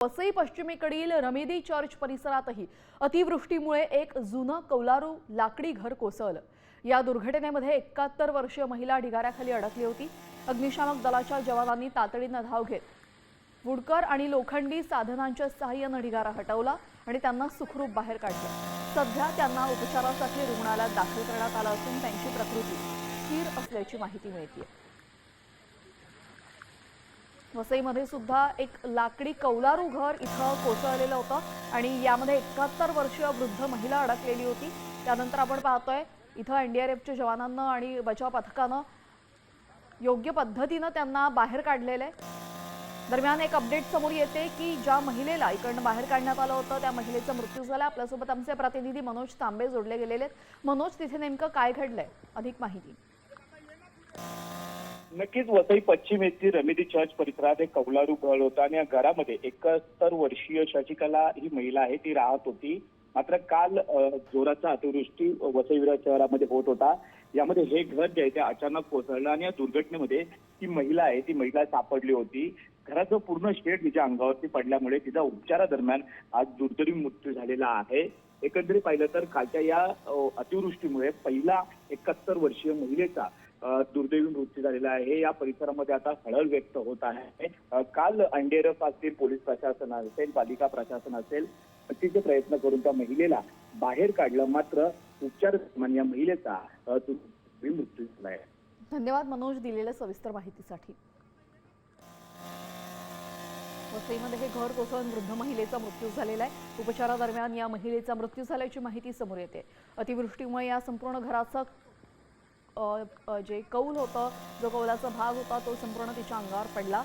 वसई पश्चिमेकडील रमेदी चर्च परिसरातही अतिवृष्टीमुळे एक जुनं कौलारू लाकडी घर कोसळलं। या दुर्घटनेमध्ये 71 वर्षीय महिला ढिगाऱ्याखाली अडकली होती। अग्निशामक दलाच्या जवानांनी तातडीने धाव घेत वुडकर आणि लोखंडी साधनांच्या सहाय्याने ढिगारा हटवला आणि त्यांना सुखरूप बाहेर काढलं। सध्या त्यांना उपचारासाठी रुग्णालयात दाखल करण्यात आलं असून त्यांची प्रकृती स्थिर असल्याची माहिती मिळते। वसईमध्ये सुद्धा एक लाकडी कौलारू घर इथं कोसळलेलं होतं आणि यामध्ये 71 वर्षीय वृद्ध महिला अडकलेली होती। त्यानंतर आपण पाहतोय इथं एनडीआरएफच्या जवानांना आणि बचाव पथकानं योग्य पद्धतीने त्यांना बाहेर काढलेलं आहे। दरम्यान एक अपडेट समोर येते की ज्या महिलेला इकडनं बाहेर काढण्यात आलं होतं त्या महिलेचा मृत्यू झाला। आपल्यासोबत आमचे प्रतिनिधी मनोज तांबे जोडले गेलेले आहेत। मनोज, तिथे नेमकं काय घडलंय, अधिक माहिती? नक्कीच वसई पश्चिम येथील रमेदी चर्च परिसरात एक कौलारू घर होता आणि या घरामध्ये 71 वर्षीय शशिकला ही महिला आहे, ती राहत होती। मात्र काल जोराचा अतिवृष्टी वसई विरार शहरामध्ये होत होता। यामध्ये हे घर जे आहे ते अचानक कोसळलं आणि या दुर्घटनेमध्ये ती महिला सापडली होती। घराचं पूर्ण शेड तिच्या अंगावरती पडल्यामुळे तिचा उपचारादरम्यान आज दुर्दैवी मृत्यू झालेला आहे। एकंदरीत पाहिलं तर कालच्या या अतिवृष्टीमुळे पहिला 71 वर्षीय महिलेचा दुर्दैवी मृत्यू झालेला आहे। या परिसरामध्ये आता हळहळ व्यक्त होत आहे। काल एनडीआरएफ असतील, पोलीस प्रशासन असेल, पालिका प्रशासन असेल, अतिशय प्रयत्न करून त्या महिलेला बाहेर काढलं, मात्र उपचार दरम्यान या महिलेचा दुर्दैवी मृत्यू झाला आहे। धन्यवाद मनोज, दिलेल्या सविस्तर माहितीसाठी। वसईमध्ये हे घर कोसळून वृद्ध महिलेचा मृत्यू झालेला आहे। उपचारादरम्यान या महिलेचा मृत्यू झाल्याची माहिती समोर येते। अतिवृष्टीमुळे या संपूर्ण घराचं जे कौल होतं, जो कौलाचा भाग होता तो संपूर्ण तिच्या अंगावर पडला।